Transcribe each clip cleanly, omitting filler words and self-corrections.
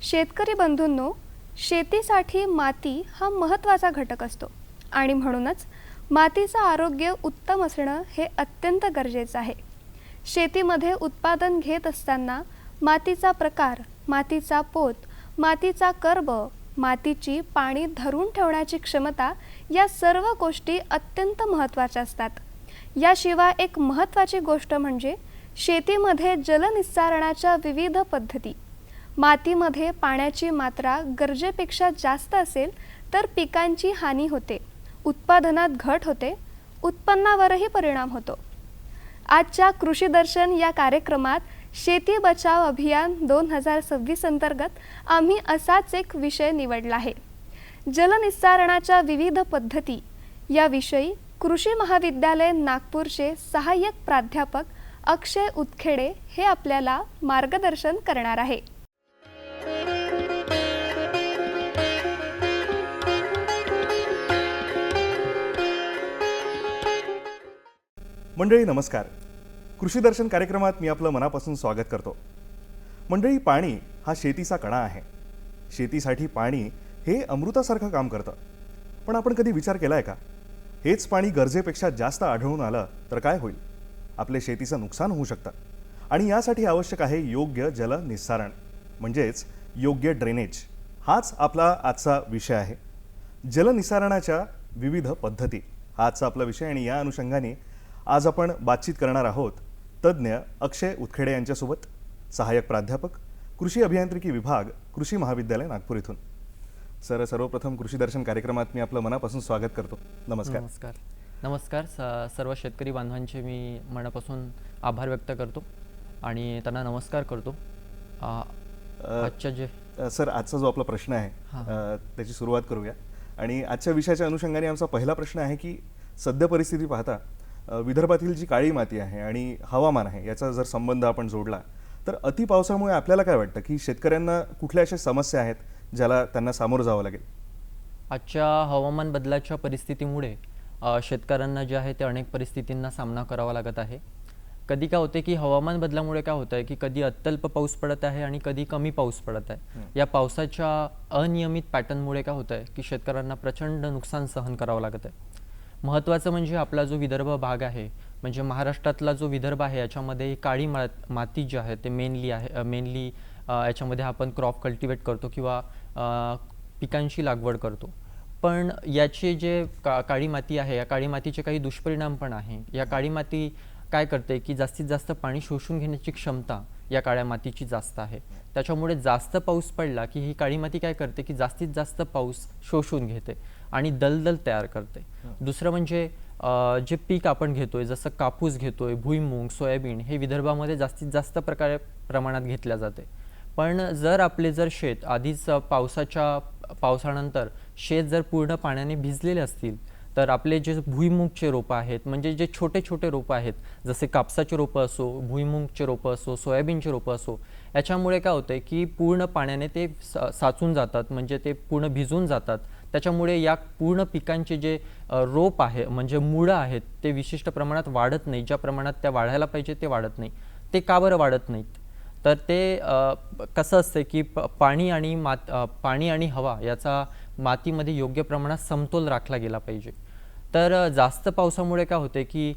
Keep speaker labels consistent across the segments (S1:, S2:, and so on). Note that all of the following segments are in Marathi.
S1: शेतकरी बंधूंनो, शेतीसाठी माती हा महत्त्वाचा घटक असतो आणि म्हणूनच मातीचं आरोग्य उत्तम असणं हे अत्यंत गरजेचं आहे. शेतीमध्ये उत्पादन घेत असताना मातीचा प्रकार, मातीचा पोत, मातीचा कर्ब, मातीची पाणी धरून ठेवण्याची क्षमता या सर्व गोष्टी अत्यंत महत्त्वाच्या असतात. याशिवाय एक महत्त्वाची गोष्ट म्हणजे शेतीमध्ये जलनिस्सारणाच्या विविध पद्धती. मातीमध्ये पाण्याची मात्रा गरजेपेक्षा जास्त असेल तर पिकांची हानी होते, उत्पादनात घट होते, उत्पन्नावरही परिणाम होतो. आजच्या कृषी दर्शन या कार्यक्रमात शेती बचाव अभियान 2026 अंतर्गत आम्ही असाच एक विषय निवडला आहे. जलनिस्सारणाच्या विविध पद्धती याविषयी कृषी महाविद्यालय नागपूरचे सहाय्यक प्राध्यापक अक्षय उतखेडे हे आपल्याला मार्गदर्शन करणार आहे.
S2: मंडळी नमस्कार. कृषी दर्शन कार्यक्रमात मी आपलं मनापासून स्वागत करतो. मंडळी, पाणी हा शेतीचा कणा आहे. शेतीसाठी पाणी हे अमृतासारखं काम करतं. पण आपण कधी विचार केलाय का, हेच पाणी गरजेपेक्षा जास्त आढळून आलं तर काय होईल? आपले शेतीचं नुकसान होऊ शकतं. आणि यासाठी आवश्यक आहे योग्य जल निस्सारण, म्हणजेच योग्य ड्रेनेज. हाच आपला आजचा विषय आहे. जलनिस्सारणाच्या विविध पद्धती हा आजचा आपला विषय. आणि या अनुषंगाने आज आपण बातचीत करणार आहोत तज्ज्ञ अक्षय उतखेडे यांच्यासोबत, सहाय्यक प्राध्यापक, कृषी अभियांत्रिकी विभाग, कृषी महाविद्यालय नागपूर इथून. सर, सर्वप्रथम कृषी दर्शन कार्यक्रमात मी आपलं मनापासून स्वागत करतो. नमस्कार.
S3: नमस्कार. नमस्कार. सर्व शेतकरी बांधवांचे मी मनापासून आभार व्यक्त करतो आणि त्यांना नमस्कार करतो.
S2: सर, आजचा जो आपला प्रश्न आहे त्याची सुरुवात करूया. आणि आजच्या विषयाच्या अनुषंगाने आमचा पहिला प्रश्न आहे की सद्य परिस्थिती पाहता विदर्भातील जी काळी माती आहे आणि हवामान आहे याचा जर संबंध आपण जोडला तर अति पावसामुळे आपल्याला काय वाटतं की शेतकऱ्यांना कुठल्या अशा समस्या आहेत ज्याला त्यांना सामोरं जावं लागेल?
S3: आजच्या हवामान बदलाच्या परिस्थितीमुळे शेतकऱ्यांना जे आहे ते अनेक परिस्थितींना सामना करावा लागत आहे. कधी काय होते की हवामान बदलामुळे काय होतं आहे की कधी अत्यल्प पाऊस पडत आहे आणि कधी कमी पाऊस पडत आहे. या पावसाच्या अनियमित पॅटर्नमुळे काय होतं आहे की शेतकऱ्यांना प्रचंड नुकसान सहन करावं लागत आहे. महत्त्वाचं म्हणजे आपला जो विदर्भ भाग आहे, म्हणजे महाराष्ट्रातला जो विदर्भ आहे याच्यामध्ये काळी माती जी आहे ते मेनली याच्यामध्ये आपण क्रॉप कल्टिवेट करतो किंवा पिकांची लागवड करतो. पण याचे जे काळी माती आहे, या काळी मातीचे काही दुष्परिणाम पण आहे. या काळी माती काय करते की जास्तीत जास्त पाणी शोषून घेण्याची क्षमता या काळ्या मातीची जास्त आहे. त्याच्यामुळे जास्त पाऊस पडला की ही काळी माती काय करते की जास्तीत जास्त पाऊस शोषून घेते आणि दलदल तयार करते. दुसरं म्हणजे जे पीक आपण घेतोय, जसं कापूस घेतोय, भुईमूग, सोयाबीन, हे विदर्भामध्ये जास्तीत जास्त प्रमाणात घेतल्या जाते. पण जर शेत आधीच पावसानंतर शेत जर पूर्ण पाण्याने भिजलेले असतील तर आपले जे भुईमुगचे रोपं आहेत, म्हणजे जे छोटे छोटे रोपं आहेत, जसे कापसाचे रोपं असो, भुईमुगचे रोपं असो, सोयाबीनचे रोपं असो, याच्यामुळे काय होतं की पूर्ण पाण्याने ते साचून जातात, म्हणजे ते पूर्ण भिजून जातात. त्याच्यामुळे या पूर्ण पिकांचे जे रोप आहे, म्हणजे मुळं आहेत, ते विशिष्ट प्रमाणात वाढत नाही. ज्या प्रमाणात त्या वाढायला पाहिजे ते वाढत नाही. ते का बरं वाढत नाहीत? तर ते कसं असतं की पाणी आणि हवा याचा मातीमध्ये योग्य प्रमाणात समतोल राखला गेला पाहिजे. तर जास्त पावसामुळे काय होते की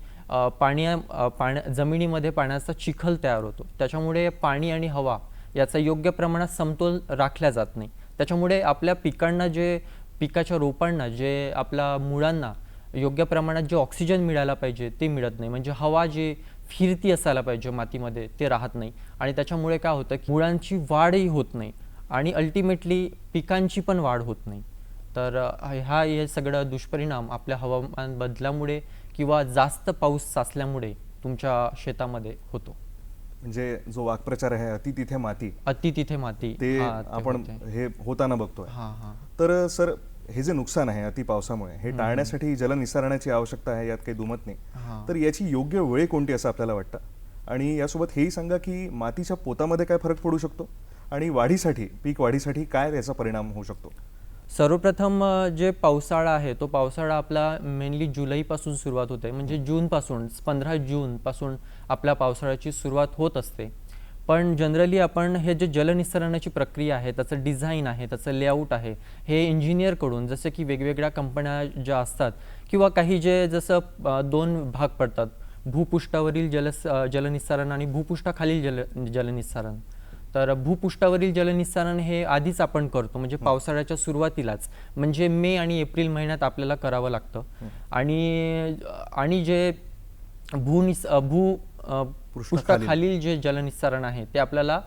S3: जमिनीमध्ये पाण्याचा चिखल तयार होतो. त्याच्यामुळे पाणी आणि हवा याचा योग्य प्रमाणात समतोल राखला जात नाही. त्याच्यामुळे आपल्या पिकाच्या रोपांना, जे आपल्या मुळांना योग्य प्रमाणात जे ऑक्सिजन मिळायला पाहिजे ते मिळत नाही. म्हणजे हवा जी फिरती असायला पाहिजे मातीमध्ये ते राहत नाही. आणि त्याच्यामुळे काय होतं की मुळांची वाढही होत नाही आणि अल्टिमेटली पिकांची पण वाढ होत नाही. तर हे सगळं दुष्परिणाम आपल्या हवामान बदलामुळे किंवा जास्त पाऊस साचल्यामुळे तुमच्या शेतामध्ये होतो.
S2: म्हणजे जो वाक्प्रचार आहे अति तिथे माती,
S3: अति तिथे माती,
S2: ते
S3: हा, ते
S2: आपण
S3: होते.
S2: हे होताना बघतोय.
S3: हा हा
S2: तर सर, हे जे नुकसान आहे अति पावसामुळे, हे टाळण्यासाठी जलनिस्सारणाची आवश्यकता आहे, यात काही दुमत नाही.
S3: हा.
S2: तर याची योग्य वेळ कोणती असं आपल्याला वाटतं? आणि यासोबत हेही सांगा की मातीच्या पोतामध्ये काय फरक पडू शकतो आणि वाढीसाठी, पीक वाढीसाठी काय याचा परिणाम होऊ शकतो?
S3: सर्वप्रथम जे पावसाळा आहे तो पावसाळा आपला मेनली जुलैपासून सुरुवात होते, म्हणजे जूनपासून 15 जूनपासून आपल्या पावसाळ्याची सुरुवात होत असते. पण जनरली आपण हे जे जलनिस्सरणाची प्रक्रिया आहे, त्याचं डिझाईन आहे, त्याचं लेआउट आहे, हे इंजिनियरकडून, जसं की वेगवेगळ्या कंपन्या ज्या असतात किंवा काही जे जसं 2 भाग पडतात, भूपृष्ठावरील जलनिस्सारण आणि भूपृष्ठाखालील जलनिस्सारण. तर भूपृष्ठावरील जलनिस्सारण हे आधीच आपण करतो, म्हणजे पावसाळ्याच्या सुरुवातीलाच, म्हणजे मे आणि एप्रिल महिन्यात आपल्याला करावं लागतं. आणि जे पृष्ठाखालील जे जलनिस्सारण आहे ते आपल्याला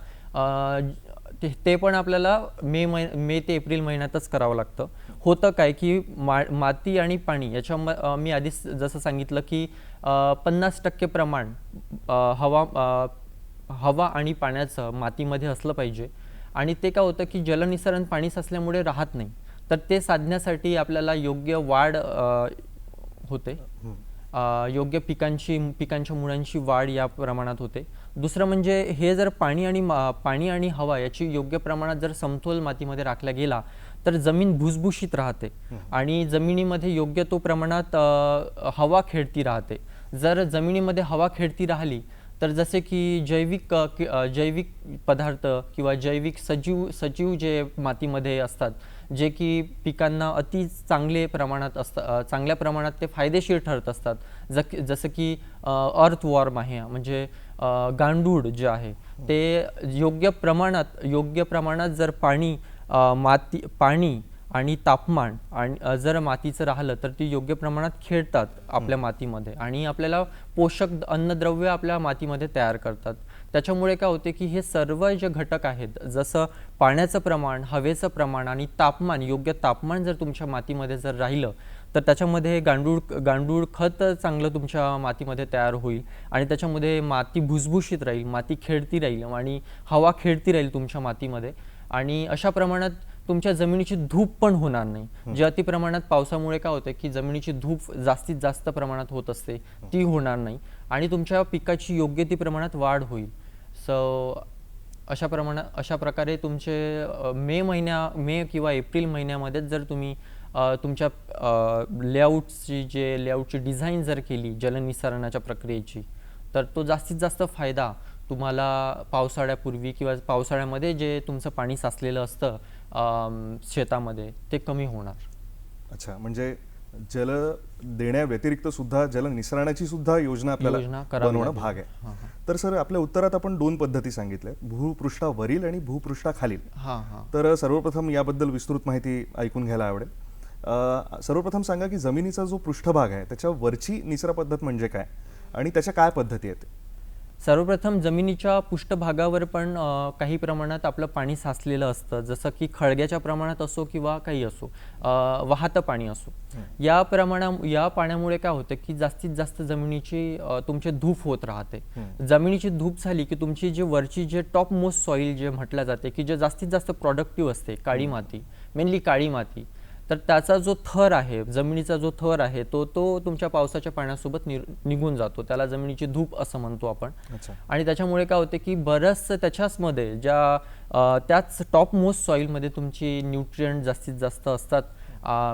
S3: ते पण आपल्याला मे ते एप्रिल महिन्यातच करावं लागतं. होतं काय की माती आणि पाणी याच्या मी आधीच जसं सांगितलं की 50% प्रमाण हवा आणि पाण्याचं मातीमध्ये असलं पाहिजे. आणि ते काय होतं की जलनिस्सारण पाणी साचल्यामुळे राहत नाही, तर ते साधण्यासाठी आपल्याला योग्य वाढ होते, योग्य पिकांच्या मुळांची वाढ या प्रमाणात होते. दुसरं म्हणजे हे जर पाणी आणि हवा याची योग्य प्रमाणात जर समतोल मातीमध्ये राखला गेला तर जमीन भुसभुशीत राहते आणि जमिनीमध्ये योग्य तो प्रमाणात हवा खेळती राहते. जर जमिनीमध्ये हवा खेळती राहिली तर जसे की जैविक पदार्थ किंवा जैविक सजीव जे मातीमध्ये असतात, जे की पिकांना चांगल्या प्रमाणात ते फायदेशीर ठरत असतात, जसं की अर्थवॉर्म आहे, म्हणजे गांडूळ जे आहे ते योग्य प्रमाणात जर पाणी आणि तापमान आणि जर मातीचं राहिलं तर ती योग्य प्रमाणात खेळतात आपल्या मातीमध्ये आणि आपल्याला पोषक अन्नद्रव्य आपल्या मातीमध्ये तयार करतात. त्याच्यामुळे काय होते की हे सर्व जे घटक आहेत, जसं पाण्याचं प्रमाण, हवेचं प्रमाण आणि योग्य तापमान जर तुमच्या मातीमध्ये जर राहिलं तर त्याच्यामध्ये गांडूळ खत चांगलं तुमच्या मातीमध्ये तयार होईल आणि त्याच्यामध्ये माती भुसभुशीत राहील, माती खेळती राहील आणि हवा खेळती राहील तुमच्या मातीमध्ये. आणि अशा प्रमाणात तुमच्या जमिनीची धूप पण होणार नाही. जे अति प्रमाणात पावसामुळे काय होतं की जमिनीची धूप जास्तीत जास्त प्रमाणात होत असते, ती होणार नाही आणि तुमच्या पिकाची योग्य ती प्रमाणात वाढ होईल. अशा प्रकारे तुमचे मे किंवा एप्रिल महिन्यामध्ये जर तुम्ही तुमच्या लेआउटची डिझाईन जर केली जलनिस्सारणाच्या प्रक्रियेची, तर तो जास्तीत जास्त फायदा तुम्हाला पावसाळ्यापूर्वी किंवा पावसाळ्यामध्ये जे तुमचं पाणी साचलेलं असतं शेतामध्ये ते कमी होणार.
S2: अच्छा, म्हणजे जल देण्याव्यतिरिक्त सुद्धा जलनिस्सारणाची सुद्धा योजना आपल्याला बनवणं भाग आहे. तर सर, आपल्या उत्तरात आपण 2 पद्धती सांगितल्या, भूपृष्ठावरील आणि भूपृष्ठाखालील. तर सर्वप्रथम याबद्दल विस्तृत माहिती ऐकून घ्यायला आवडेल. सर्वप्रथम सांगा की जमिनीचा जो पृष्ठभाग आहे त्याच्या वरची निचरा पद्धत म्हणजे काय आणि त्याच्या काय पद्धती आहेत?
S3: सर्वप्रथम जमिनीच्या पृष्ठभागावर पण काही प्रमाणात आपलं पाणी साचलेलं असतं, जसं की खळग्याच्या प्रमाणात असो किंवा काही असो, वाहतं पाणी असो. या पाण्यामुळे काय होतं की जास्तीत जास्त जमिनीची तुमची धूप होत राहते. जमिनीची धूप झाली की तुमची जी वरची जे टॉप मोस्ट सॉईल जे म्हटलं जाते की जे जास्तीत जास्त प्रोडक्टिव्ह असते, काळी माती, मेनली काळी माती, तर त्याचा जो थर आहे, जमिनीचा जो थर आहे तो तुमच्या पावसाच्या पाण्यासोबत निघून जातो. त्याला जमिनीची धूप असं म्हणतो आपण. आणि त्याच्यामुळे काय होते की बरंचसं त्याच्याचमध्ये त्याच टॉप मोस्ट सॉईलमध्ये तुमची न्यूट्रिएंट जास्तीत जास्त असतात.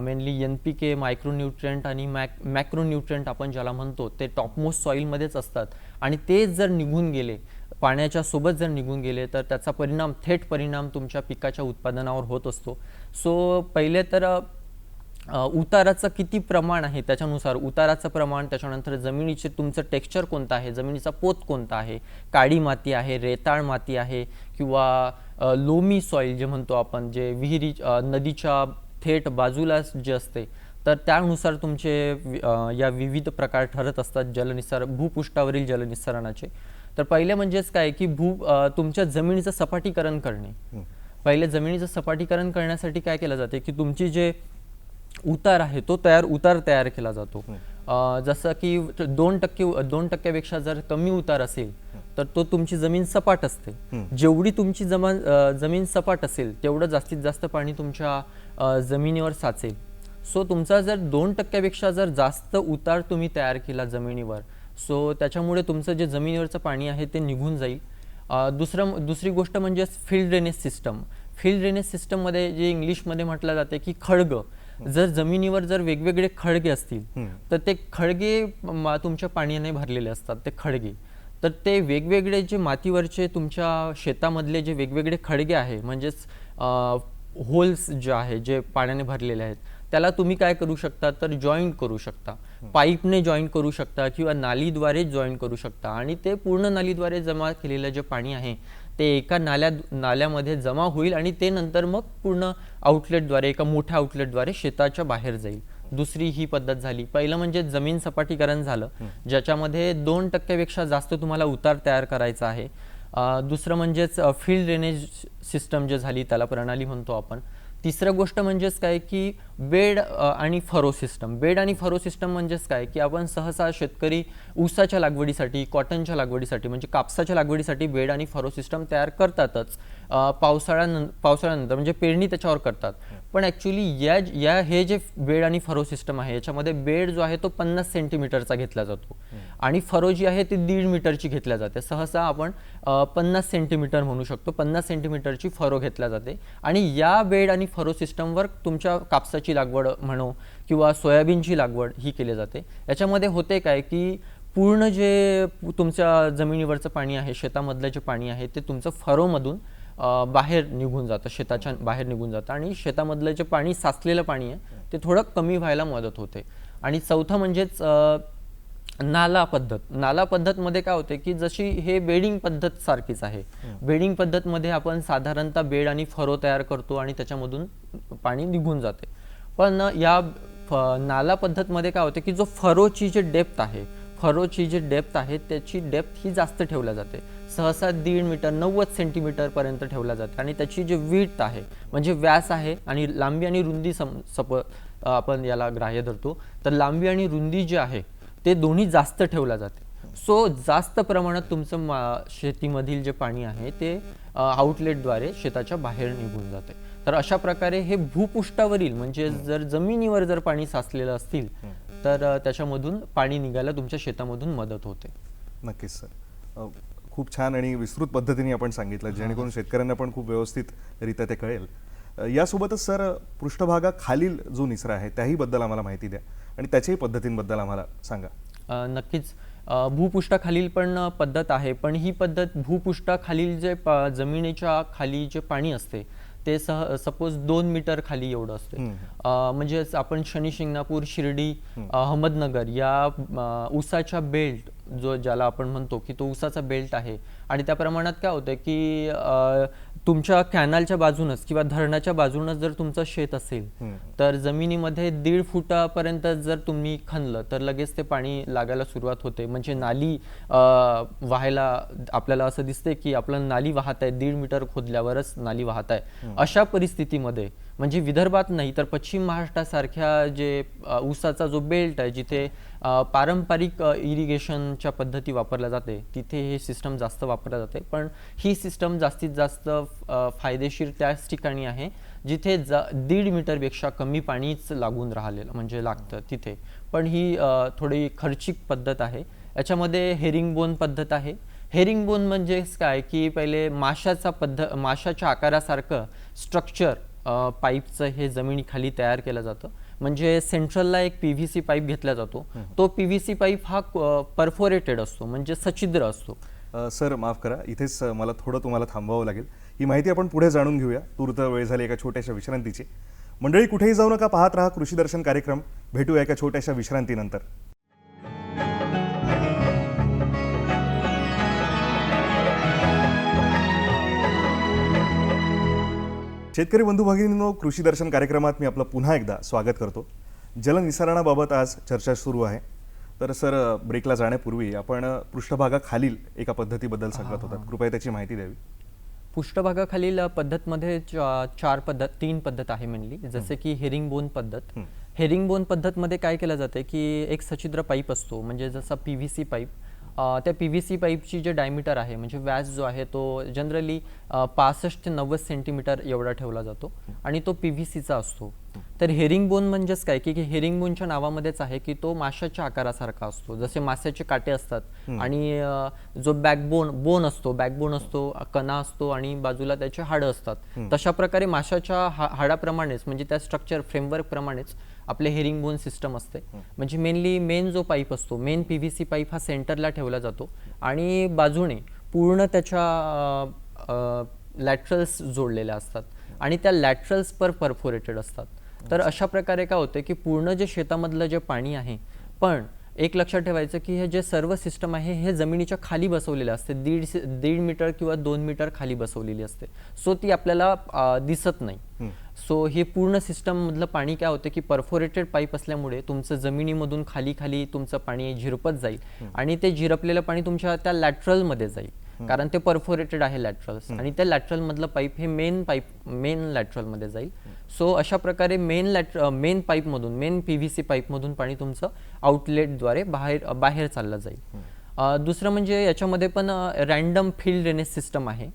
S3: मेनली NPK, मायक्रोन्यूट्रिएंट आणि मॅक्रोन्यूट्रिएंट आपण ज्याला म्हणतो, ते टॉप मोस्ट सॉईलमध्येच असतात आणि ते जर निघून गेले, पाण्याच्या सोबत जर निघून गेले, तर त्याचा थेट परिणाम तुमच्या पिकाच्या उत्पादनावर होत असतो. सो पहिले तर उताराचं किती प्रमाण आहे त्याच्यानुसार उताराचं प्रमाण, त्याच्यानंतर जमिनीचे तुमचं टेक्स्चर कोणतं आहे, जमिनीचा पोत कोणता आहे, काळी माती आहे, रेताळ माती आहे किंवा लोमी सॉईल जे म्हणतो आपण, जे नदीच्या थेट बाजूला जे असते, तर त्यानुसार तुमचे या विविध प्रकार ठरत असतात भूपृष्ठावरील जलनिस्सारणाचे. तर पहिले म्हणजेच काय की तुमच्या जमिनीचं सपाटीकरण करणे. पहिले जमिनीचं सपाटीकरण करण्यासाठी काय केलं जाते की तुमची जे उतार आहे तो उतार तयार केला जातो. जसं की 2% जर कमी उतार असेल तर तो तुमची जमीन सपाट असते. जेवढी तुमची जमीन सपाट असेल तेवढं जास्तीत जास्त पाणी तुमच्या जमिनीवर साचेल. सो तुमचा जर 2% जर जास्त उतार तुम्ही तयार केला जमिनीवर, सो त्याच्यामुळे तुमचं जे जमिनीवरचं पाणी आहे ते निघून जाईल. दुसरी गोष्ट म्हणजे field drainage system. Field drainage सिस्टममध्ये जे इंग्लिशमध्ये म्हटलं जाते की खळग, जर जमिनीवर जर वेगवेगळे खळगे असतील तर ते खळगे तुमच्या पाण्याने भरलेले असतात. ते खळगे तर ते वेगवेगळे जे मातीवरचे तुमच्या शेतामधले जे वेगवेगळे खळगे आहे, म्हणजेच होल्स जे आहे जे पाण्याने भरलेले आहेत, त्याला तुम्ही काय करू शकता तर जॉईंट करू शकता. पाईपने जॉईंट करू शकता किंवा नालीद्वारे जॉईंट करू शकता आणि ते पूर्ण नालीद्वारे जमा केलेलं जे पाणी आहे ते एका नाल्यामध्ये जमा होईल आणि ते नंतर मग पूर्ण आउटलेटद्वारे, एका मोठ्या आउटलेटद्वारे शेताच्या बाहेर जाईल. दुसरी ही पद्धत झाली. पहिलं म्हणजे जमीन सपाटीकरण झालं, ज्याच्यामध्ये 2% जास्त तुम्हाला उतार तयार करायचा आहे. दुसरं म्हणजेच फील्ड ड्रेनेज सिस्टम जे झाली, त्याला प्रणाली म्हणतो आपण. तिसरं गोष्ट म्हणजेच काय की बेड आणि फरो सिस्टम. बेड आणि फरो सिस्टम म्हणजेच काय की आपण सहसा शेतकरी ऊसाच्या लागवडीसाठी, कॉटनच्या लागवडीसाठी म्हणजे कापसाच्या लागवडीसाठी बेड आणि फरो सिस्टम तयार करतातच. पावसाळ्यानंतर म्हणजे पेरणी त्याच्यावर करतात. पण ॲक्च्युली हे जे बेड आणि फरो सिस्टम आहे याच्यामध्ये बेड जो आहे तो 50 सेंटीमीटरचा घेतला जातो आणि फरो जी आहे ती 1.5 मीटरची घेतल्या जाते. सहसा आपण 50 सेंटीमीटर म्हणू शकतो. 50 सेंटीमीटरची फरो घेतल्या जाते आणि या बेड आणि फरो सिस्टमवर तुमच्या कापसाची लागवड म्हणो किंवा सोयाबीनची लागवड ही केली जाते. याच्यामध्ये होते काय की पूर्ण जे तुमच्या जमिनीवरचं पाणी आहे, शेतामधलं जे पाणी आहे ते तुमचं फरोमधून बाहेर निघून जातं, शेताच्या बाहेर निघून जातं आणि शेतामधलं जे पाणी साचलेलं पाणी आहे ते थोडं कमी व्हायला मदत होते. आणि चौथं म्हणजेच नाला पद्धत. नाला पद्धतमध्ये काय होते की जशी हे बेडिंग पद्धत सारखीच आहे. बेडिंग पद्धतमध्ये आपण साधारणतः बेड आणि फरो तयार करतो आणि त्याच्यामधून पाणी निघून जाते. पण या नाला पद्धतमध्ये काय होते की जो फरोची जे डेप्थ आहे त्याची डेप्थ ही जास्त ठेवल्या जाते. सहसा 1.5 मीटर 90 सेंटीमीटर पर्यंत ठेवल्या जाते आणि त्याची जी विड्थ आहे म्हणजे व्यास आहे आणि लांबी आणि रुंदी आपण याला ग्राह्य धरतो, तर लांबी आणि रुंदी जी आहे ते दोन्ही जास्त ठेवल्या जाते. सो जास्त प्रमाणात तुमचं शेतीमधील जे पाणी आहे ते आउटलेटद्वारे शेताच्या बाहेर निघून जाते. तर अशा प्रकारे हे भूपृष्ठावरील म्हणजे जर जमिनीवर जर पाणी साचलेलं असतील तर त्याच्यामधून पाणी निघायला तुमच्या शेतामधून मदत होते.
S2: नक्कीच सर, खूप छान आणि विस्तृत पद्धतीने आपण सांगितलं, जेणेकरून शेतकऱ्यांना पण खूप व्यवस्थितरित्या ते कळेल. यासोबतच सर, पृष्ठभागाखालील जो निचरा आहे त्याहीबद्दल आम्हाला माहिती द्या आणि त्याच्याही पद्धतींबद्दल आम्हाला सांगा.
S3: नक्कीच. भूपृष्ठाखालील पण पद्धत आहे, पण ही पद्धत भूपृष्ठाखालील जे जमिनीच्या खाली जे पाणी असते ते सपोज 2 मीटर खाली एवढं असते. म्हणजे आपण शनी शिंगणापूर, शिर्डी, अहमदनगर या ऊसाच्या बेल्ट ज्याला आपण म्हणतो की तो ऊसाचा बेल्ट आहे आणि त्या प्रमाणात काय होतं की तुमच्या कॅनलच्या बाजूनच किंवा धरणाच्या बाजूनच जर तुमचं शेत असेल तर जमिनीमध्ये 1.5 फुटापर्यंत जर तुम्ही खणलं तर लगेच ते पाणी लागायला सुरुवात होते. म्हणजे नाली वाहायला आपल्याला असं दिसते की आपलं नाली वाहत आहे, 1.5 मीटर खोदल्यावरच नाली वाहत आहे. अशा परिस्थितीमध्ये म्हणजे विदर्भात नाही तर पश्चिम महाराष्ट्रासारख्या जे ऊसाचा जो बेल्ट आहे जिथे पारंपरिक इरिगेशनच्या पद्धती वापरल्या जाते तिथे हे सिस्टम जास्त वापरल्या जाते. पण ही सिस्टम जास्तीत जास्त फायदेशीर त्याच ठिकाणी आहे जिथे 1.5 मीटरपेक्षा कमी पाणीच लागून राहिलेलं म्हणजे लागतं तिथे. पण ही थोडी खर्चिक पद्धत आहे. याच्यामध्ये हेरिंगबोन पद्धत आहे. हेरिंगबोन म्हणजे काय की पहिले माशाच्या आकारासारखं स्ट्रक्चर पाईपचं हे जमिनीखाली तयार केलं जातं. म्हणजे सेंट्रलला एक PVC पाईप घेतला जातो. तो PVC पाईप हा परफोरेटेड असतो म्हणजे सच्छिद्र असतो.
S2: सर माफ करा, इथेच मला थोडं तुम्हाला थांबावं लागेल. ही माहिती आपण पुढे जाणून घेऊया. तूर्त वेळ झाली एका छोट्याशा विश्रांतीची. मंडळी, कुठेही जाऊ नका, पाहत राहा कृषी दर्शन कार्यक्रम. भेटूया एका छोट्याशा विश्रांतीनंतर. शेतकरी बंधू भगिनींनो, कृषी दर्शन कार्यक्रमात मी आपलं पुन्हा एकदा स्वागत करतो. जलनिस्सारणाबाबत आज चर्चा सुरू आहे. तर सर, ब्रेकला जाण्यापूर्वी आपण पृष्ठभागाखालील एका पद्धतीबद्दल सांगत होतात, कृपया त्याची माहिती द्यावी.
S3: पृष्ठभागाखालील पद्धतमध्ये 3 पद्धत आहे मेनली. जसे की हेरिंगबोन पद्धत. हेरिंगबोन पद्धतमध्ये काय केलं जाते की एक सछिद्र पाईप असतो, म्हणजे जसा PVC पाईप. त्या PVC पाईपची जे डायमीटर आहे म्हणजे व्यास जो आहे तो जनरली 65 ते 90 सेंटीमीटर एवढा ठेवला जातो आणि तो PVCचा असतो. तर हेरिंगबोन म्हणजेच काय की हेरिंगबोनच्या नावामध्येच आहे की तो माशाच्या आकारासारखा असतो, जसे माशाचे काटे असतात आणि जो बॅकबोन असतो, कणा असतो आणि बाजूला त्याचे हाडं असतात. तशा प्रकारे माशाच्या हाडाप्रमाणेच म्हणजे त्या स्ट्रक्चर फ्रेमवर्क प्रमाणेच आपले हेरिंगबोन सिस्टम असते. म्हणजे मेन जो पाईप असतो, मेन PVC पाईप हा सेंटरला ठेवला जातो आणि बाजूने पूर्ण त्याच्या लॅटरल्स जोडलेल्या असतात आणि त्या लॅटरल्स परफोरेटेड असतात. तर अशा प्रकारे काय होतं की पूर्ण जे शेतामधलं जे पाणी आहे, पण एक लक्षात ठेवायचं की हे जे सर्व सिस्टम आहे हे जमिनीच्या खाली बसवलेलं असते, दीड मीटर किंवा 2 मीटर खाली बसवलेली असते. सो ती आपल्याला दिसत नाही. सो हे पूर्ण सिस्टम मधलं पाणी काय होतं की परफोरेटेड पाईप असल्यामुळे तुमचं जमिनीमधून खाली तुमचं पाणी झिरपत जाईल आणि ते झिरपलेलं पाणी तुमच्या त्या लॅटरलमध्ये जाईल, कारण ते परफोरेटेड आहे लॅटरल्स आणि त्या लॅटरल मधलं पाईप हे मेन लॅटरलमध्ये जाईल. सो अशा प्रकारे मेन PVC पाईपमधून पाणी तुमचं आउटलेटद्वारे बाहेर चाललं जाईल. दुसरं म्हणजे याच्यामध्ये पण रॅन्डम फील्ड ड्रेनेज सिस्टम आहे.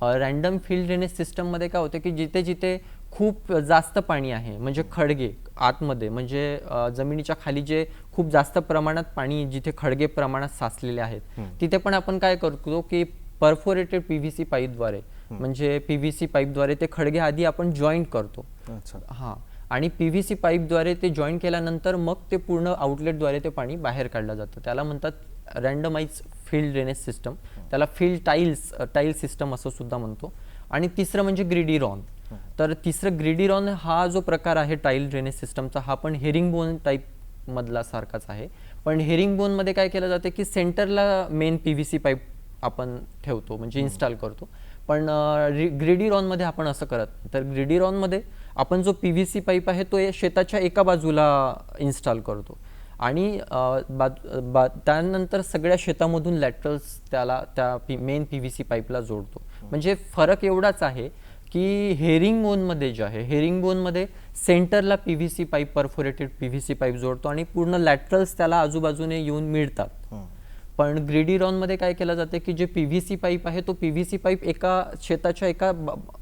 S3: रॅन्डम फील्ड ड्रेनेज सिस्टममध्ये काय होतं की जिथे खूप जास्त पाणी आहे, म्हणजे खडगे आतमध्ये, म्हणजे जमिनीच्या खाली जे खूप जास्त प्रमाणात पाणी जिथे खडगे प्रमाणात साचलेले आहेत, तिथे पण आपण काय करतो की परफोरेटेड PVC पाईपद्वारे म्हणजे PVC पाईपद्वारे ते खडगे आधी आपण जॉईंट करतो. हां, आणि PVC पाईपद्वारे ते जॉईंट केल्यानंतर मग ते पूर्ण आउटलेटद्वारे ते पाणी बाहेर काढलं जातं. त्याला म्हणतात रॅन्डमाइज फील्ड ड्रेनेज सिस्टम, त्याला फील्ड टाईल सिस्टम असं सुद्धा म्हणतो. आणि तिसरं म्हणजे ग्रिडीरॉन. तर तिसरं ग्रिडीरॉन हा जो प्रकार आहे टाईल ड्रेनेज सिस्टमचा, हा पण हेरिंगबोन टाईप मधला सारखाच आहे. पण हेरिंगबोन मध्ये काय केलं जातं की सेंटरला मेन PVC पाईप आपण ठेवतो म्हणजे इन्स्टॉल करतो. पण ग्रिडीरॉन मध्ये आपण असं करत नाही. तर ग्रिडीरॉन मध्ये आपण जो PVC पाईप आहे तो शेताच्या एका बाजूला इन्स्टॉल करतो आणि त्यानंतर सगळ्या शेतामधून लॅटरल्स त्या मेन PVC पाईपला जोडतो. म्हणजे फरक एवढाच आहे की हेरिंगबोनमध्ये जे आहे, हेरिंगबोनमध्ये सेंटरला PVC pipe, perforated PVC pipe जोडतो आणि पूर्ण लॅटरल्स त्याला आजूबाजूने येऊन मिळतात. पण ग्रिडीरॉनमध्ये काय केलं जाते की जे PVC पाईप आहे तो PVC पाईप शेताच्या एका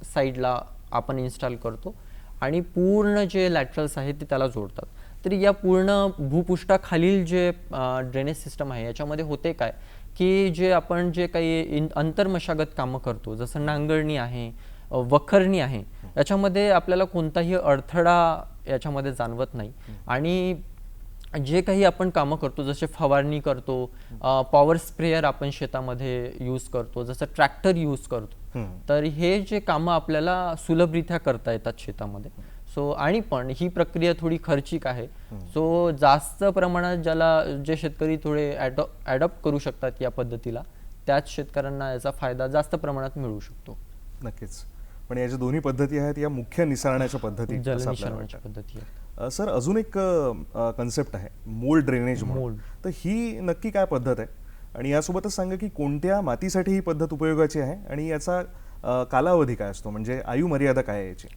S3: साईडला आपण इन्स्टॉल करतो आणि पूर्ण जे लॅटरल्स आहेत ते त्याला जोडतात. तर या पूर्ण भूपृष्ठाखालील जे ड्रेनेज सिस्टम आहे याच्यामध्ये होते काय की आपण जे काही अंतर्मशागत कामं करतो, जसं नांगरणी आहे, वखरणी आहे, याच्यामध्ये आपल्याला कोणताही अडथळा याच्यामध्ये जाणवत नाही. आणि जे काही आपण कामं करतो, जसे फवारणी करतो, पॉवर स्प्रेयर आपण शेतामध्ये यूज करतो, जसं ट्रॅक्टर यूज करतो, तर हे जे कामं आपल्याला सुलभरित्या करता येतात शेतामध्ये. सो आणि पण ही प्रक्रिया थोडी खर्चिक आहे. सो जास्त प्रमाणात जे शेतकरी थोडे ॲडॉप्ट करू शकतात या पद्धतीला, त्याच शेतकऱ्यांना याचा फायदा जास्त प्रमाणात मिळू शकतो.
S2: नक्कीच. पण या ज्या दोन्ही पद्धती आहेत या मुख्य निसरण्याच्या पद्धती,
S3: जलनिसरणाच्या पद्धती आहेत.
S2: सर, अजून एक कन्सेप्ट आहे मोल्ड ड्रेनेज म्हणून. तर ही नक्की काय पद्धत आहे आणि यासोबतच सांगा की कोणत्या मातीसाठी ही पद्धत उपयोगाची आहे आणि याचा कालावधी काय असतो, म्हणजे आयु मर्यादा काय आहे याची?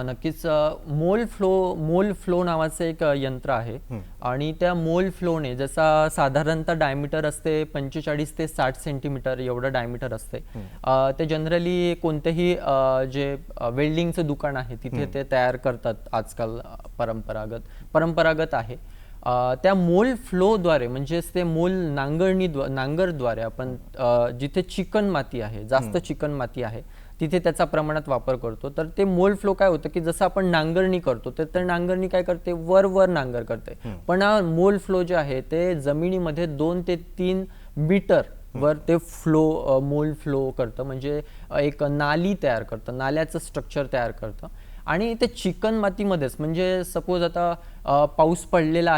S3: नक्कीच. मोल फ्लो नावाचं एक यंत्र आहे आणि त्या मोल फ्लोने, जसा साधारणतः डायमीटर असते 45 ते 60 सेंटीमीटर एवढं डायमीटर असते. ते जनरली कोणतेही जे वेल्डिंगचं दुकान आहे तिथे ते तयार करतात आजकाल. परंपरागत आहे. त्या मोल फ्लोद्वारे म्हणजेच ते नांगरद्वारे आपण जिथे चिकन माती आहे, जास्त चिकन माती आहे, तिथे त्याचा प्रमाणात वापर करतो. तर ते मोल फ्लो काय होतं की जसं आपण नांगरणी करतो तर नांगरणी काय करते, वर नांगर करते. पण मोल फ्लो जे आहे ते जमिनीमध्ये 2 ते 3 मीटर वर ते मोल फ्लो करतं, म्हणजे एक नाली तयार करतं, नाल्याचं स्ट्रक्चर तयार करतं. आणि ते चिकन मातीमध्येच, म्हणजे सपोज आता पाऊस पडलेला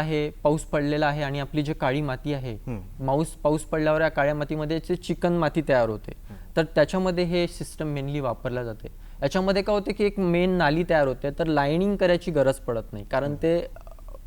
S3: आहे आणि आपली जी काळी माती आहे, पाऊस पडल्यावर या काळ्या मातीमध्ये चिकन माती तयार होते. तर त्याच्यामध्ये हे सिस्टम मेनली वापरला जाते. याच्यामध्ये काय होते की एक मेन नाली तयार होते, तर लाईनिंग करायची गरज पडत नाही, कारण ते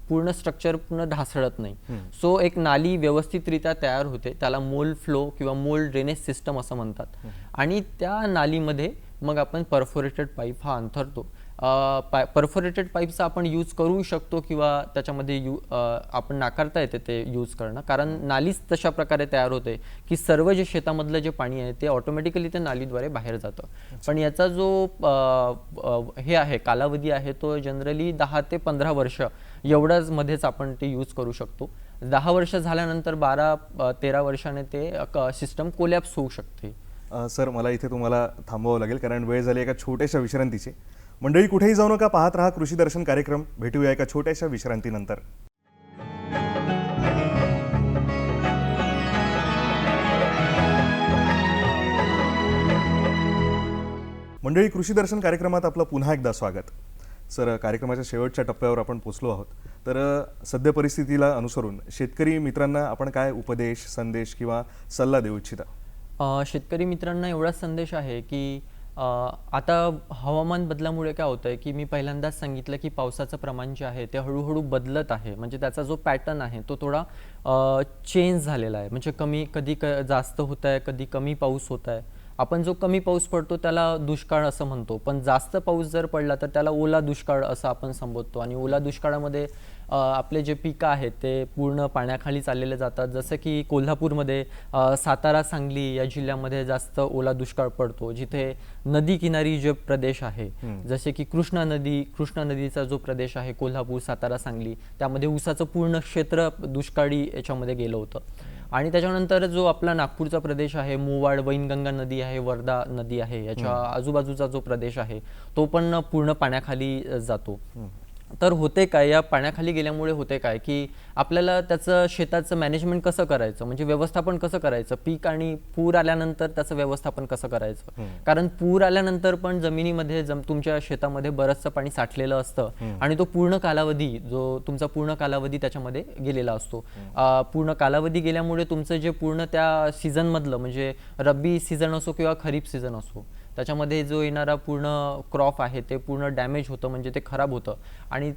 S3: पूर्ण स्ट्रक्चर पूर्ण ढासळत नाही. सो एक नाली व्यवस्थितरित्या तयार होते, त्याला मोल फ्लो किंवा मोल ड्रेनेज सिस्टम असं म्हणतात. आणि त्या नालीमध्ये मग आपण परफोरेटेड पाईप हा अंतरतो परफोरेटेड पाईपचा आपण यूज करू शकतो किंवा त्याच्यामध्ये आपण नाकारता येते ते यूज करणं, कारण नालीच तशा प्रकारे तयार होते की सर्व जे शेतामधलं जे पाणी आहे ते ऑटोमॅटिकली ते नालीद्वारे बाहेर जातं. पण याचा जो हे आहे कालावधी आहे तो जनरली 10 ते 15 वर्ष एवढ्याच मध्येच आपण ते यूज करू शकतो. 10 वर्ष झाल्यानंतर 12-13 वर्षाने ते सिस्टम कोलॅप्स होऊ शकते.
S2: सर, मला इथे तुम्हाला थांबवावं लागेल कारण वेळ झाली एका छोट्याशा विश्रांतीची. मंडळी, कुठेही जाऊ नका, पाहत रहा कृषी दर्शन कार्यक्रम. भेटूया एका छोट्याशा विश्रांतीनंतर. मंडळी, कृषी दर्शन कार्यक्रमात आपलं पुन्हा एकदा स्वागत. सर, कार्यक्रमाच्या शेवटच्या टप्प्यावर आपण पोचलो आहोत. तर सद्य परिस्थितीला अनुसरून शेतकरी मित्रांना आपण काय उपदेश, संदेश किंवा सल्ला देऊ इच्छिता?
S3: शेतकरी मित्रांना एवढाच संदेश आहे की आता हवामान बदलामुळे काय होतं आहे की मी पहिल्यांदाच सांगितलं की पावसाचं प्रमाण जे आहे ते हळूहळू बदलत आहे. म्हणजे त्याचा जो पॅटर्न आहे तो थोडा चेंज झालेला आहे. म्हणजे कधी जास्त होत आहे, कधी कमी पाऊस होत आहे. आपण जो कमी पाऊस पडतो त्याला दुष्काळ असं म्हणतो, पण जास्त पाऊस जर पडला तर त्याला ओला दुष्काळ असं आपण संबोधतो. आणि ओला दुष्काळामध्ये आपले जे पिकं आहेत ते पूर्ण पाण्याखाली चाललेले जातात. जसं की कोल्हापूरमध्ये, सातारा, सांगली या जिल्ह्यामध्ये जास्त ओला दुष्काळ पडतो, जिथे नदी किनारी जे प्रदेश आहे, जसे की कृष्णा नदीचा जो प्रदेश आहे कोल्हापूर, सातारा, सांगली, त्यामध्ये ऊसाचं पूर्ण क्षेत्र दुष्काळी याच्यामध्ये गेलं होतं. आणि त्याच्यानंतर जो आपला नागपूरचा प्रदेश आहे, मोवाड, वैनगंगा नदी आहे, वर्धा नदी आहे, याच्या आजूबाजूचा जो प्रदेश आहे तो पण पूर्ण पाण्याखाली जातो. तर होते काय, या पाण्याखाली गेल्यामुळे होते काय की आपल्याला त्याचं शेताचं मॅनेजमेंट कसं करायचं, म्हणजे व्यवस्थापन कसं करायचं, पीक आणि पूर आल्यानंतर त्याचं व्यवस्थापन कसं करायचं. कारण पूर आल्यानंतर पण जमिनीमध्ये तुमच्या शेतामध्ये बरंचसं पाणी साठलेलं असतं आणि तो पूर्ण कालावधी त्याच्यामध्ये गेलेला असतो. पूर्ण कालावधी गेल्यामुळे तुमचं जे पूर्ण त्या सीझनमधलं, म्हणजे रब्बी सीझन असो किंवा खरीप सीझन असो, त्याच्यामध्ये जो येणारा पूर्ण क्रॉप आहे ते पूर्ण डॅमेज होतं, म्हणजे ते खराब होतं. आणि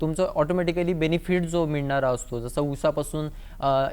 S3: तुमचं ऑटोमॅटिकली बेनिफिट जो मिळणारा असतो, जसं ऊसापासून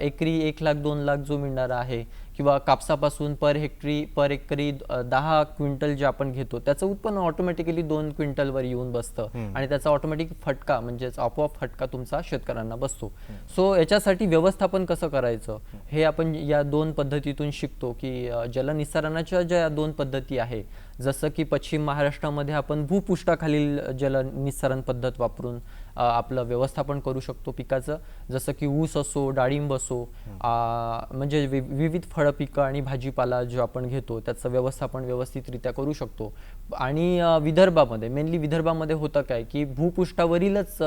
S3: एकरी 1 लाख 2 लाख जो मिळणारा आहे, किंवा कापसापासून पर एकरी 10 क्विंटल जे आपण घेतो त्याचं उत्पन्न ऑटोमॅटिकली 2 क्विंटलवर येऊन बसतं आणि त्याचा ऑटोमॅटिक फटका, म्हणजेच आपोआप फटका तुमचा शेतकऱ्यांना बसतो. सो याच्यासाठी व्यवस्थापन कसं करायचं हे आपण या 2 पद्धतीतून शिकतो की जलनिस्सारणाच्या ज्या 2 पद्धती आहे, जसं की पश्चिम महाराष्ट्रामध्ये आपण भूपृष्ठाखालील जलनिस्सारण पद्धत वापरून आपलं व्यवस्थापन करू शकतो पिकाचं, जसं की ऊस असो, डाळिंब असो, म्हणजे विविध फळं पिकं आणि भाजीपाला जो आपण घेतो त्याचं व्यवस्थापन व्यवस्थितरित्या करू शकतो. आणि विदर्भामध्ये, मेनली विदर्भामध्ये होतं काय की भूपृष्ठावरीलच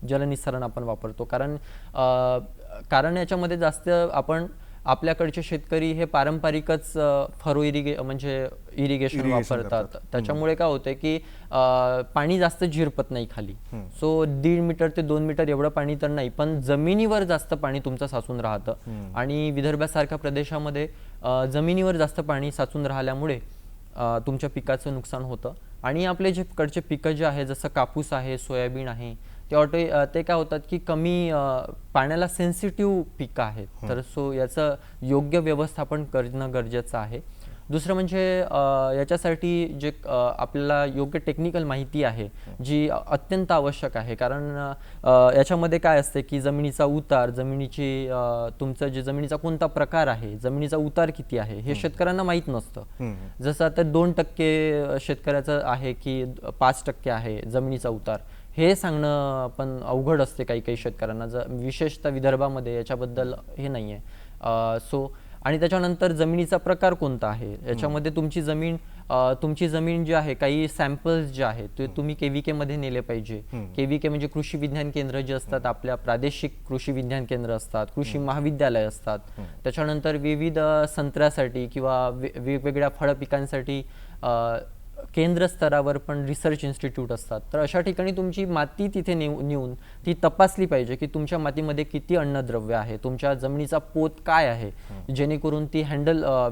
S3: जलनिस्सारण आपण वापरतो, कारण याच्यामध्ये जास्त आपल्याकडचे शेतकरी हे पारंपरिकच म्हणजे इरिगेशन वापरतात. त्याच्यामुळे काय होतंय की पाणी जास्त झिरपत नाही खाली. सो 1.5 मीटर ते 2 मीटर एवढं पाणी तर नाही, पण जमिनीवर जास्त पाणी तुमचं साचून राहतं. आणि विदर्भासारख्या प्रदेशामध्ये जमिनीवर जास्त पाणी साचून राहिल्यामुळे तुमच्या पिकाचं नुकसान होतं. आणि आपले जे कडचे पिकं जे आहे, जसं कापूस आहे, सोयाबीन आहे, ते काय होतात की कमी पाण्याला सेन्सिटिव्ह पिकं आहेत. तर सो याचं योग्य व्यवस्थापन करणं गरजेचं आहे. दुसरं म्हणजे याच्यासाठी जे आपल्याला योग्य टेक्निकल माहिती आहे जी अत्यंत आवश्यक आहे. कारण याच्यामध्ये काय असते की जमिनीचा उतार, तुमचं जे जमिनीचा कोणता प्रकार आहे, जमिनीचा उतार किती आहे हे शेतकऱ्यांना माहीत नसतं. जसं आता 2% शेतकऱ्याचं आहे की 5% आहे जमिनीचा उतार, हे सांगणं पण अवघड असते काही शेतकऱ्यांना, विशेषतः विदर्भामध्ये याच्याबद्दल हे नाही आहे. सो आणि त्याच्यानंतर जमिनीचा प्रकार कोणता आहे, याच्यामध्ये तुमची जमीन जी आहे, काही सॅम्पल्स जे आहेत ते तुम्ही KVK मध्ये नेले पाहिजे. KVK म्हणजे कृषी विज्ञान केंद्र जे असतात, आपल्या प्रादेशिक कृषी विज्ञान केंद्र असतात, कृषी महाविद्यालय असतात. त्याच्यानंतर विविध संत्र्यासाठी किंवा वेगवेगळ्या फळ पिकांसाठी केंद्र स्तरावर पण रिसर्च इन्स्टिट्यूट असतात. तर अशा ठिकाणी तुमची माती तिथे नेऊन ती तपासली पाहिजे की तुमच्या मातीमध्ये किती अन्नद्रव्य आहे, तुमच्या जमिनीचा पोत काय आहे, जेणेकरून ती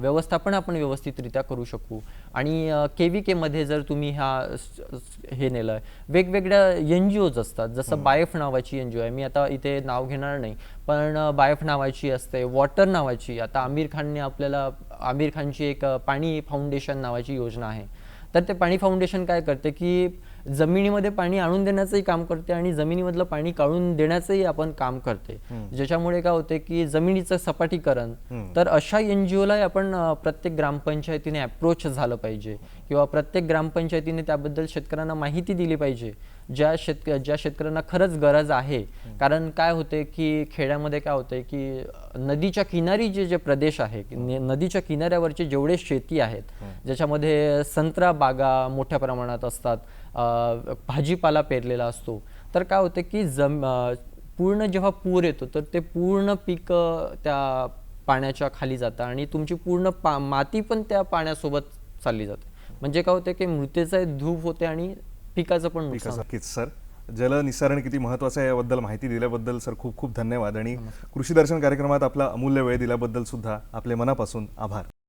S3: व्यवस्थापन आपण व्यवस्थितरित्या करू शकू. आणि KVK मध्ये जर तुम्ही हे नेलं, वेगवेगळ्या NGOज असतात, जसं बायफ नावाची NGO आहे, मी आता इथे नाव घेणार नाही, पण बायफ नावाची असते, वॉटर नावाची, आता आमिर खानची एक पाणी फाउंडेशन नावाची योजना आहे. तर ते पाणी फाउंडेशन काय करते की जमिनीमध्ये पाणी आणून देण्याचंही काम करते आणि जमिनीमधलं पाणी काढून देण्याचंही आपण काम करते, ज्याच्यामुळे काय होते की जमिनीचं सपाटीकरण. तर अशा NGOला आपण प्रत्येक ग्रामपंचायतीने अप्रोच झालं पाहिजे किंवा प्रत्येक ग्रामपंचायतीने त्याबद्दल शेतकऱ्यांना माहिती दिली पाहिजे, ज्या शेतकऱ्यांना खरंच गरज आहे. कारण काय होते की खेड्यामध्ये काय होते की नदीच्या किनारी जे प्रदेश आहे, नदीच्या किनाऱ्यावरचे जेवढे शेती आहेत, ज्याच्यामध्ये संत्रा बागा मोठ्या प्रमाणात असतात, भाजीपाला पेरलेला असतो, तर काय होते की पूर्ण जेव्हा पूर येतो तर ते पूर्ण पीक त्या पाण्याच्या खाली जातं आणि तुमची पूर्ण माती पण त्या पाण्यासोबत चालली जाते. म्हणजे काय होते की मृत्यूचा धूप होते आणि पिकाचं पण नुकसान.
S2: नक्कीच सर, जलनिस्सारण किती महत्त्वाचं आहे याबद्दल माहिती दिल्याबद्दल सर खूप खूप धन्यवाद आणि कृषी दर्शन कार्यक्रमात आपला अमूल्य वेळ दिल्याबद्दल सुद्धा आपले मनापासून आभार.